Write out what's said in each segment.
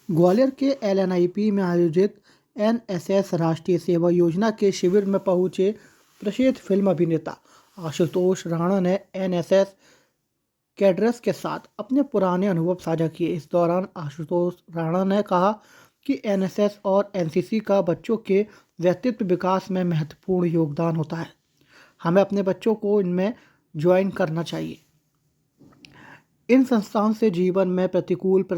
ग्वालियर के एलएनआईपी में आयोजित एनएसएस राष्ट्रीय सेवा योजना के शिविर में पहुंचे प्रसिद्ध फिल्म अभिनेता आशुतोष राणा ने एनएसएस कैडर्स के साथ अपने पुराने अनुभव साझा किए। इस दौरान आशुतोष राणा ने कहा कि एनएसएस और एनसीसी का बच्चों के व्यक्तित्व विकास में महत्वपूर्ण योगदान होता है। हमें अपने बच्चों को इनमें ज्वाइन करना चाहिए। इन संस्थान से जीवन में प्रतिकूल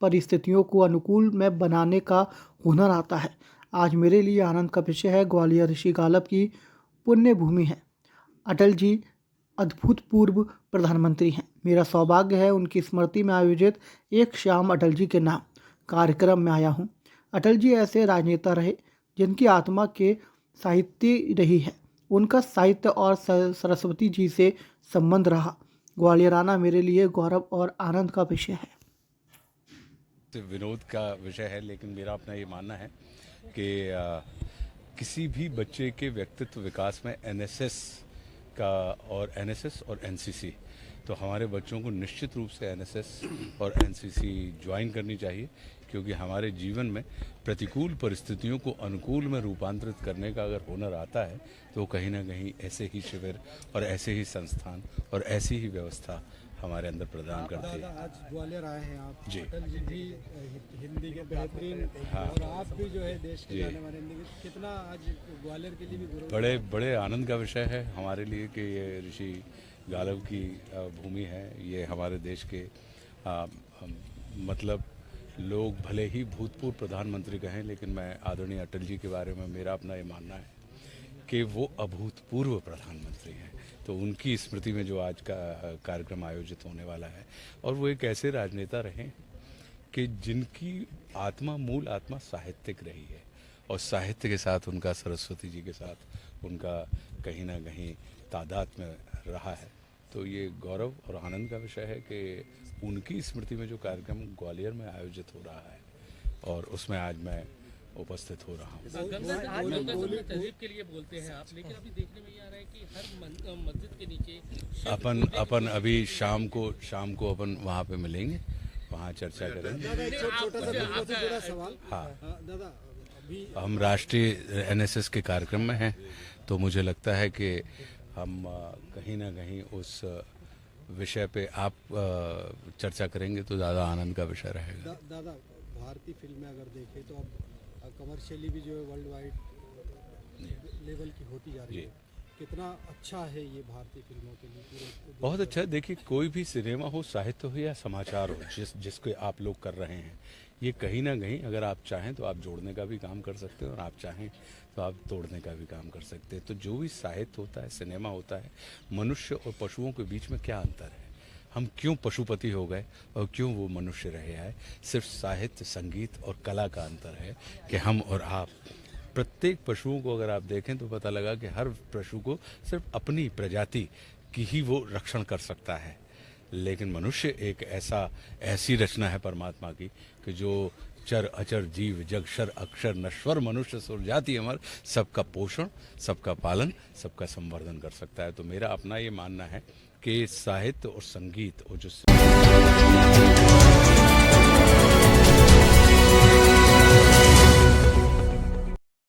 परिस्थितियों को अनुकूल में बनाने का हुनर आता है। आज मेरे लिए आनंद का विषय है। ग्वालियर ऋषि गालब की पुण्य भूमि है। अटल जी अद्भुतपूर्व प्रधानमंत्री हैं। मेरा सौभाग्य है उनकी स्मृति में आयोजित एक शाम अटल जी के नाम कार्यक्रम में आया हूँ। अटल जी ऐसे राजनेता रहे जिनकी आत्मा के साहित्य रही है। उनका साहित्य और सरस्वती जी से संबंध रहा। ग्वालियर आना मेरे लिए गौरव और आनंद का विषय है। विनोद का विषय है, लेकिन मेरा अपना ये मानना है कि किसी भी बच्चे के व्यक्तित्व विकास में एनएसएस और एनसीसी, तो हमारे बच्चों को निश्चित रूप से एनएसएस और एनसीसी ज्वाइन करनी चाहिए, क्योंकि हमारे जीवन में प्रतिकूल परिस्थितियों को अनुकूल में रूपांतरित करने का अगर हुनर आता है तो कहीं ना कहीं ऐसे ही शिविर और ऐसे ही संस्थान और ऐसी ही व्यवस्था हमारे अंदर प्रदान करती है। आज ग्वालियर आए हैं आप जी। अटल जी भी हिंदी के बेहतरीन, हाँ। और आप भी जो है देश के जाने वाले हिंदी के, कितना आज ग्वालियर के लिए भी गौरव बड़े आनंद का विषय है हमारे लिए कि ये ऋषि गालब की भूमि है। ये हमारे देश के मतलब लोग भले ही भूतपूर्व प्रधानमंत्री कहें, लेकिन मैं आदरणीय अटल जी के बारे में मेरा अपना ये मानना है कि वो अभूतपूर्व प्रधानमंत्री हैं। तो उनकी स्मृति में जो आज का कार्यक्रम आयोजित होने वाला है, और वो एक ऐसे राजनेता रहे कि जिनकी मूल आत्मा साहित्यिक रही है, और साहित्य के साथ उनका सरस्वती जी के साथ उनका कहीं ना कहीं तादाद में रहा है। तो ये गौरव और आनंद का विषय है कि उनकी स्मृति में जो कार्यक्रम ग्वालियर में आयोजित हो रहा है और उसमें आज मैं उपस्थित हो रहा हूँ। तहजीब के लिए बोलते हैं आप, लेकिन अभी देखने में ये आ रहा है कि हर मस्जिद के नीचे अपन अभी शाम को अपन वहाँ पे मिलेंगे, वहाँ चर्चा करेंगे। छोटा सा बिल्कुल से जुड़ा सवाल। हाँ, दादा अभी हम राष्ट्रीय एनएसएस के कार्यक्रम में हैं, तो मुझे लगता है कि हम कहीं ना कहीं उस विषय पे आप चर्चा करेंगे तो ज़्यादा आनंद का विषय रहेगा। दादा भारतीय फिल्में अगर देखें तो अब कमर्शियली भी जो है वर्ल्ड वाइड लेवल की होती जा रही है। कितना अच्छा है ये भारतीय फिल्मों के लिए? पूरे बहुत अच्छा है। देखिए, कोई भी सिनेमा हो, साहित्य हो या समाचार हो, जिसको आप लोग कर रहे हैं, ये कहीं ना कहीं अगर आप चाहें तो आप जोड़ने का भी काम कर सकते हैं, और आप चाहें तो आप तोड़ने का भी काम कर सकते हैं। तो जो भी साहित्य होता है, सिनेमा होता है, मनुष्य और पशुओं के बीच में क्या अंतर है? हम क्यों पशुपति हो गए और क्यों वो मनुष्य रहे हैं? सिर्फ साहित्य, संगीत और कला का अंतर है कि हम और आप। प्रत्येक पशुओं को अगर आप देखें तो पता लगा कि हर पशु को सिर्फ अपनी प्रजाति की ही वो रक्षण कर सकता है, लेकिन मनुष्य एक ऐसी रचना है परमात्मा की कि जो चर अचर जीव जग शर अक्षर नश्वर मनुष्य सुर जाति अमर, सबका पोषण, सबका पालन, सबका संवर्धन कर सकता है। तो मेरा अपना ये मानना है कि साहित्य और संगीत और जो